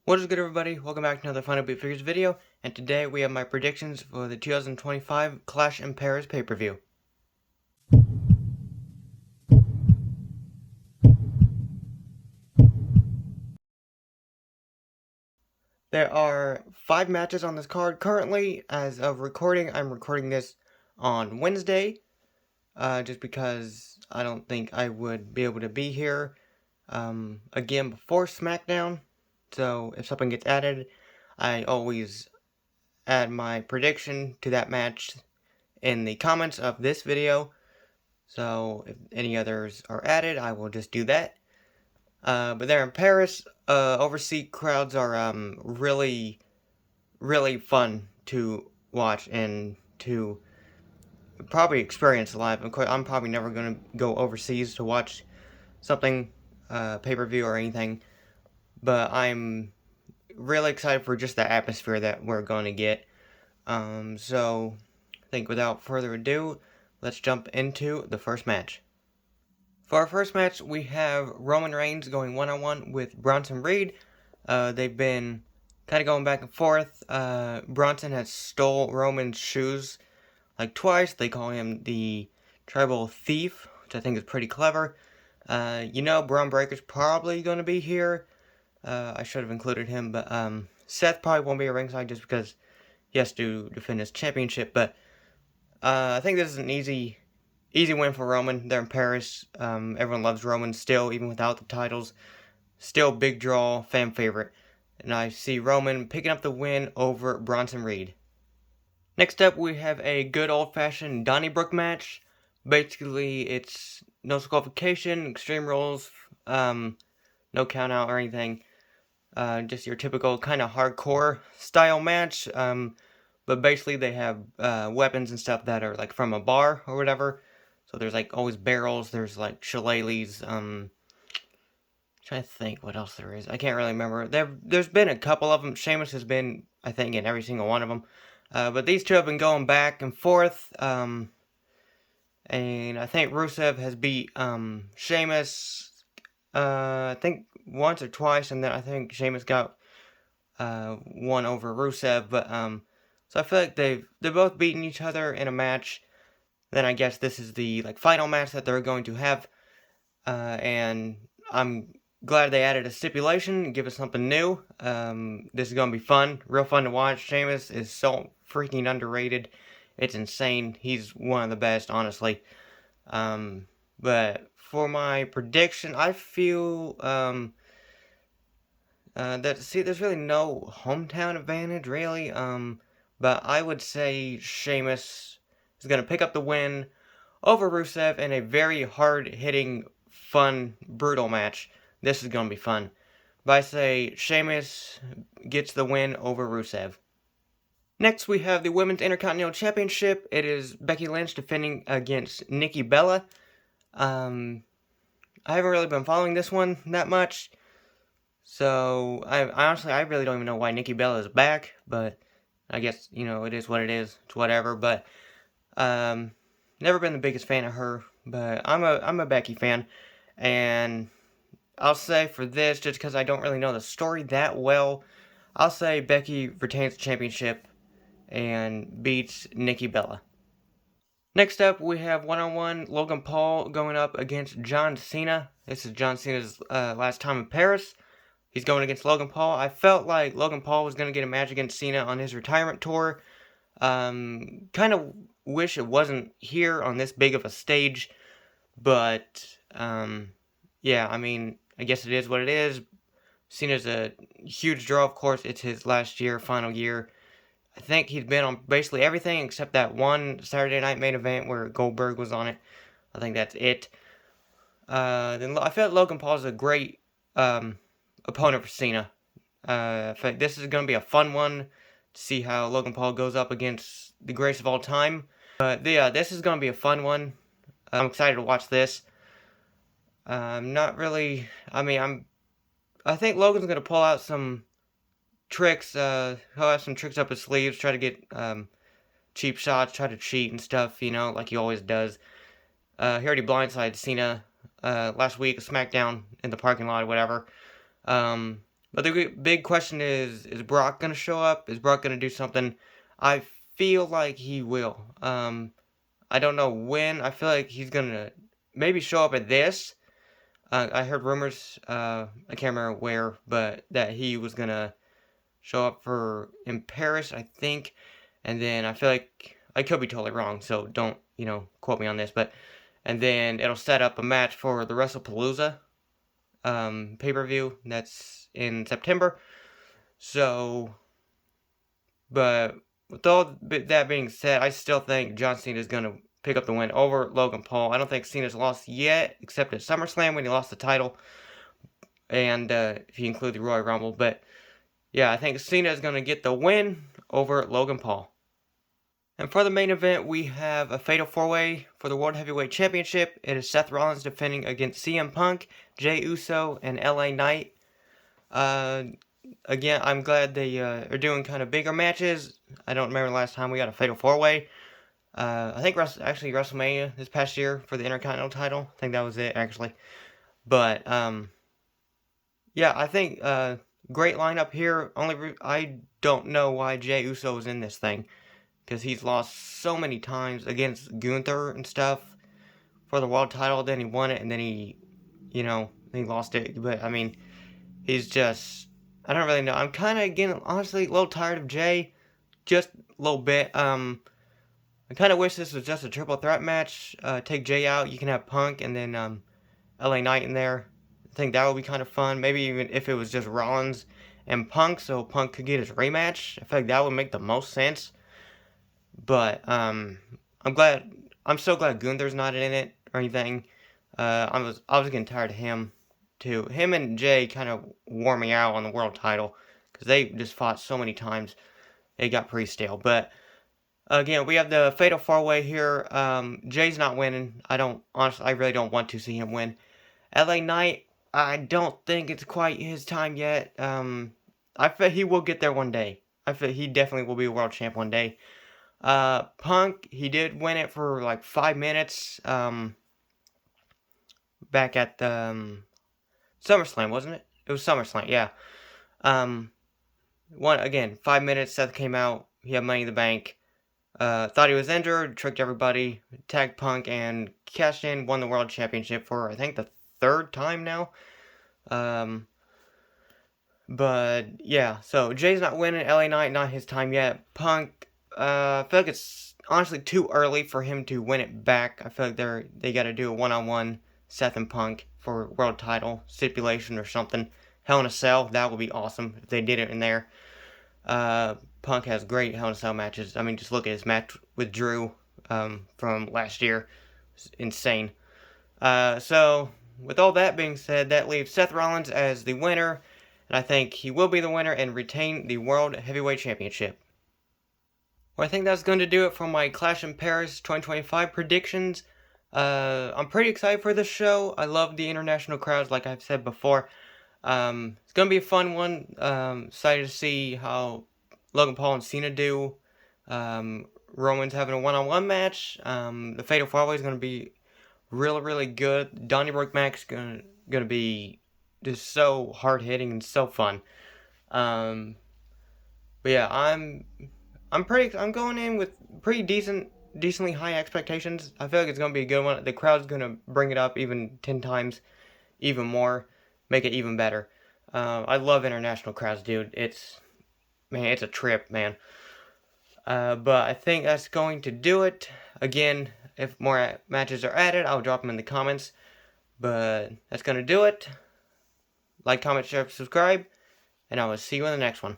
What is good, everybody? Welcome back to another Final Beat Figures video, and today we have my predictions for the 2025 Clash in Paris pay-per-view. There are 5 matches on this card currently. As of recording, I'm recording this on Wednesday, just because I don't think I would be able to be here again before SmackDown. So if something gets added, I always add my prediction to that match in the comments of this video. So if any others are added, I will just do that. But there in Paris, overseas crowds are really fun to watch and to probably experience live. Of course, I'm probably never going to go overseas to watch something, pay-per-view or anything. But I'm really excited for just the atmosphere that we're going to get. So I think without further ado, let's jump into the first match. For our first match, we have Roman Reigns going one-on-one with Bronson Reed. They've been kind of going back and forth. Bronson has stole Roman's shoes like twice. They call him the Tribal Thief, which I think is pretty clever. Braun Breaker's probably going to be here. I should have included him, but Seth probably won't be at ringside just because he has to defend his championship. But I think this is an easy win for Roman. They're in Paris. Everyone loves Roman still, even without the titles. Still big draw, fan favorite. And I see Roman picking up the win over Bronson Reed. Next up, we have a good old-fashioned Donnybrook match. Basically, it's no disqualification, extreme rules, no count out or anything. Just your typical kind of hardcore style match. But basically, they have weapons and stuff that are like from a bar or whatever. So there's like always barrels, there's like shillelaghs, trying to think what else there is. I can't really remember. There's been a couple of them. Sheamus has been, I think, in every single one of them. But these two have been going back and forth. And I think Rusev has beat Sheamus, I think once or twice, and then I think Sheamus got one over Rusev. But so I feel like they're both beating each other in a match. Then I guess this is the final match that they're going to have, and I'm glad they added a stipulation, give us something new. This is going to be fun, real fun to watch. Sheamus is so freaking underrated. It's insane. He's one of the best, honestly. But for my prediction, I feel there's really no hometown advantage, really. But I would say Sheamus is going to pick up the win over Rusev in a very hard-hitting, fun, brutal match. This is going to be fun. But I say Sheamus gets the win over Rusev. Next, we have the Women's Intercontinental Championship. It is Becky Lynch defending against Nikki Bella. I haven't really been following this one that much. So, I really don't even know why Nikki Bella is back. But I guess, it is what it is. It's whatever. But, never been the biggest fan of her, but I'm a Becky fan, and I'll say for this, just because I don't really know the story that well, I'll say Becky retains the championship and beats Nikki Bella. Next up, we have one-on-one Logan Paul going up against John Cena. This is John Cena's last time in Paris. He's going against Logan Paul. I felt like Logan Paul was going to get a match against Cena on his retirement tour. Kind of wish it wasn't here on this big of a stage, but yeah, I mean, I guess it is what it is. Cena's a huge draw, of course. It's his last year, final year. I think he's been on basically everything except that one Saturday night main event where Goldberg was on it. I think that's it. Then I feel like Logan Paul is a great opponent for Cena. I feel like this is going to be a fun one to see how Logan Paul goes up against the greatest of all time. But yeah, this is going to be a fun one. I'm excited to watch this. Not really. I mean, I think Logan's going to pull out some tricks. He'll have some tricks up his sleeves. Try to get cheap shots. Try to cheat and stuff. Like he always does. He already blindsided Cena last week, SmackDown in the parking lot or whatever. But the big question is Brock going to show up? Is Brock going to do something? I feel like he will. I don't know when. I feel like he's going to maybe show up at this. I heard rumors, I can't remember where, but that he was going to show up in Paris, I think. And then I feel like I could be totally wrong, so don't, quote me on this. And then it'll set up a match for the WrestlePalooza pay-per-view that's in September. So, but with all that being said, I still think John Cena is going to pick up the win over Logan Paul. I don't think Cena's lost yet, except at SummerSlam when he lost the title, and if you include the Royal Rumble. But yeah, I think Cena is going to get the win over Logan Paul. And for the main event, we have a Fatal 4-Way for the World Heavyweight Championship. It is Seth Rollins defending against CM Punk, Jey Uso, and LA Knight. Again, I'm glad they are doing kind of bigger matches. I don't remember the last time we got a Fatal 4-Way. I think actually WrestleMania this past year for the Intercontinental title. I think that was it, actually. But, yeah, I think great lineup here. I don't know why Jey Uso is in this thing, because he's lost so many times against Gunther and stuff for the world title. Then he won it, and then he lost it. But, I mean, he's just, I don't really know. I'm kind of getting, honestly, a little tired of Jey. Just a little bit. I kind of wish this was just a triple threat match. Take Jey out. You can have Punk and then LA Knight in there. I think that would be kind of fun. Maybe even if it was just Rollins and Punk, so Punk could get his rematch. I feel like that would make the most sense. But I'm so glad Gunther's not in it or anything. I was getting tired of him too. Him and Jey kind of wore me out on the world title because they just fought so many times. It got pretty stale. But again, we have the Fatal 4-Way here. Jay's not winning. I really don't want to see him win. LA Knight, I don't think it's quite his time yet. I feel he will get there one day. I feel he definitely will be a world champ one day. Punk, he did win it for like 5 minutes. Back at the SummerSlam, wasn't it? It was SummerSlam, yeah. One again, 5 minutes. Seth came out. He had Money in the Bank. Thought he was injured, tricked everybody, tagged Punk, and cashed in, won the World Championship for, I think, the 3rd time now. But, yeah, so Jay's not winning, LA Knight, not his time yet. Punk, I feel like it's honestly too early for him to win it back. I feel like they got to do a one-on-one Seth and Punk for world title stipulation or something. Hell in a Cell, that would be awesome if they did it in there. Punk has great Hell in a Cell matches. I mean, just look at his match with Drew from last year. It's insane. So, with all that being said, that leaves Seth Rollins as the winner. And I think he will be the winner and retain the World Heavyweight Championship. Well, I think that's going to do it for my Clash in Paris 2025 predictions. I'm pretty excited for this show. I love the international crowds, like I've said before. It's going to be a fun one. Excited to see how Logan Paul and Cena do. Roman's having a one-on-one match. The Fatal 4-Way is going to be really, really good. Donnybrook match is going to be just so hard-hitting and so fun. But yeah, I'm going in with pretty decently high expectations. I feel like it's going to be a good one. The crowd's going to bring it up even 10 times, even more, make it even better. I love international crowds, dude. It's a trip, man. But I think that's going to do it. Again, if more matches are added, I'll drop them in the comments. But that's going to do it. Like, comment, share, subscribe, and I will see you in the next one.